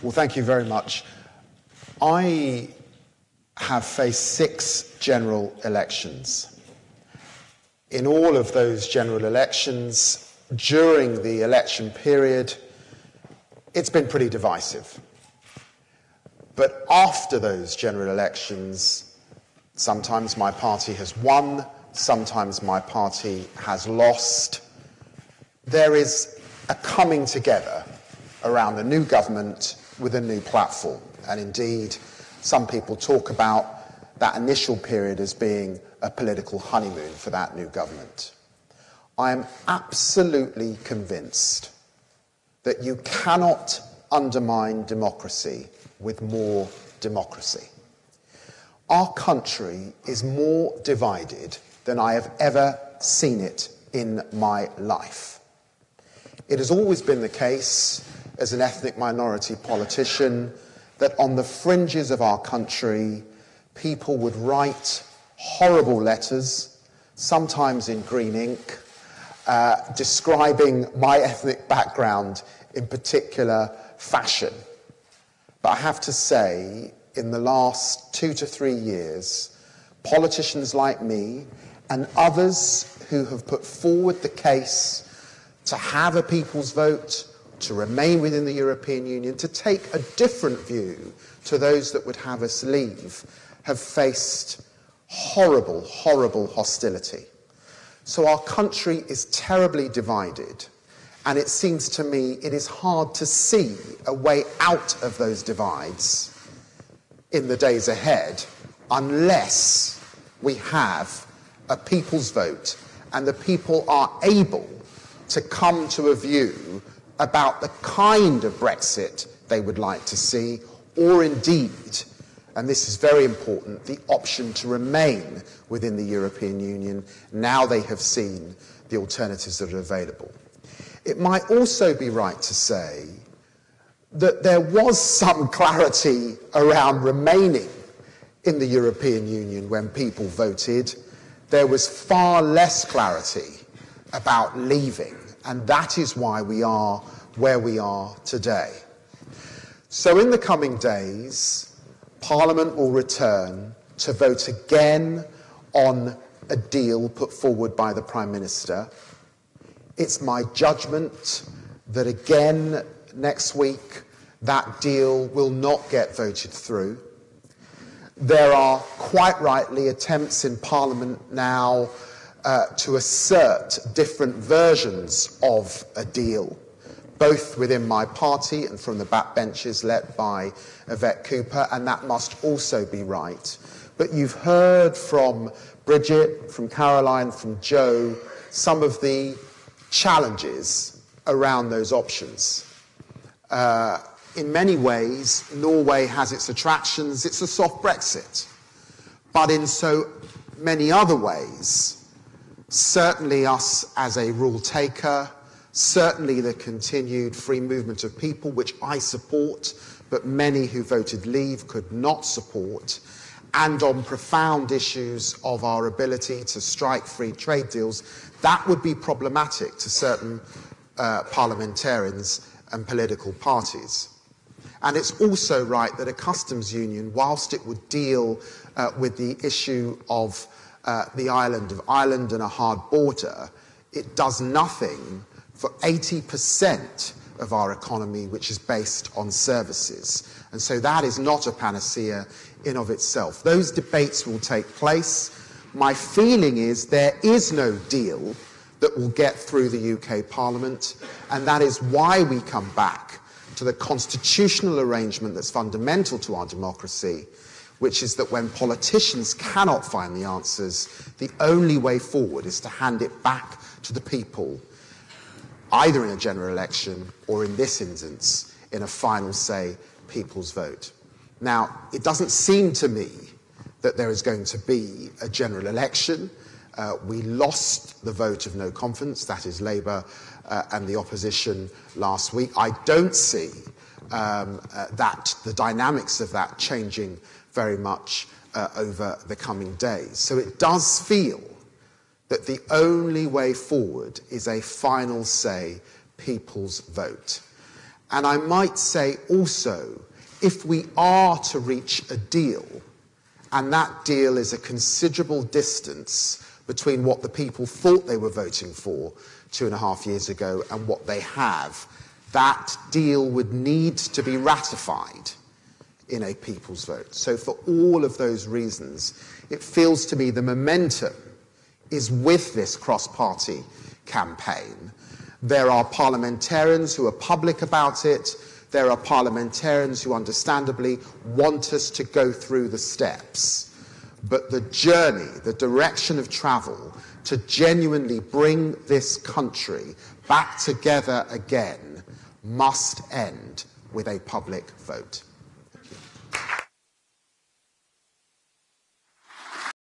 Well, thank you very much. I have faced 6 general elections. In all of those general elections, during the election period, it's been pretty divisive. But after those general elections, sometimes my party has won, sometimes my party has lost. There is a coming together around a new government with a new platform. And indeed, some people talk about that initial period as being a political honeymoon for that new government. I am absolutely convinced that you cannot undermine democracy with more democracy. Our country is more divided than I have ever seen it in my life. It has always been the case, as an ethnic minority politician, that on the fringes of our country, people would write horrible letters, sometimes in green ink, describing my ethnic background in particular fashion. But I have to say, in the last 2 to 3 years, politicians like me and others who have put forward the case to have a people's vote, to remain within the European Union, to take a different view to those that would have us leave, have faced horrible, horrible hostility. So our country is terribly divided, and it seems to me it is hard to see a way out of those divides in the days ahead unless we have a people's vote and the people are able to come to a view about the kind of Brexit they would like to see, or indeed, and this is very important, the option to remain within the European Union now they have seen the alternatives that are available. It might also be right to say that there was some clarity around remaining in the European Union when people voted. There was far less clarity about leaving. And that is why we are where we are today. So in the coming days, Parliament will return to vote again on a deal put forward by the Prime Minister. It's my judgment that again next week that deal will not get voted through. There are quite rightly attempts in Parliament now to assert different versions of a deal, both within my party and from the backbenches led by Yvette Cooper, and that must also be right. But you've heard from Bridget, from Caroline, from Jo, some of the challenges around those options. In many ways, Norway has its attractions. It's a soft Brexit. But in so many other ways, certainly us as a rule taker, certainly the continued free movement of people, which I support, but many who voted leave could not support, and on profound issues of our ability to strike free trade deals, that would be problematic to certain parliamentarians and political parties. And it's also right that a customs union, whilst it would deal with the issue of the island of Ireland and a hard border, it does nothing for 80% of our economy, which is based on services. And so that is not a panacea in of itself. Those debates will take place. My feeling is there is no deal that will get through the UK Parliament, and that is why we come back to the constitutional arrangement that's fundamental to our democracy, which is that when politicians cannot find the answers, the only way forward is to hand it back to the people, either in a general election or, in this instance, in a final say people's vote. Now, it doesn't seem to me that there is going to be a general election. We lost the vote of no confidence, that is Labour and the opposition last week. I don't see that the dynamics of that changing very much over the coming days. So it does feel that the only way forward is a final say people's vote. And I might say also, if we are to reach a deal, and that deal is a considerable distance between what the people thought they were voting for 2.5 years ago and what they have, that deal would need to be ratified in a people's vote. So for all of those reasons, it feels to me the momentum is with this cross-party campaign. There are parliamentarians who are public about it. There are parliamentarians who understandably want us to go through the steps. But the journey, the direction of travel to genuinely bring this country back together again must end with a public vote.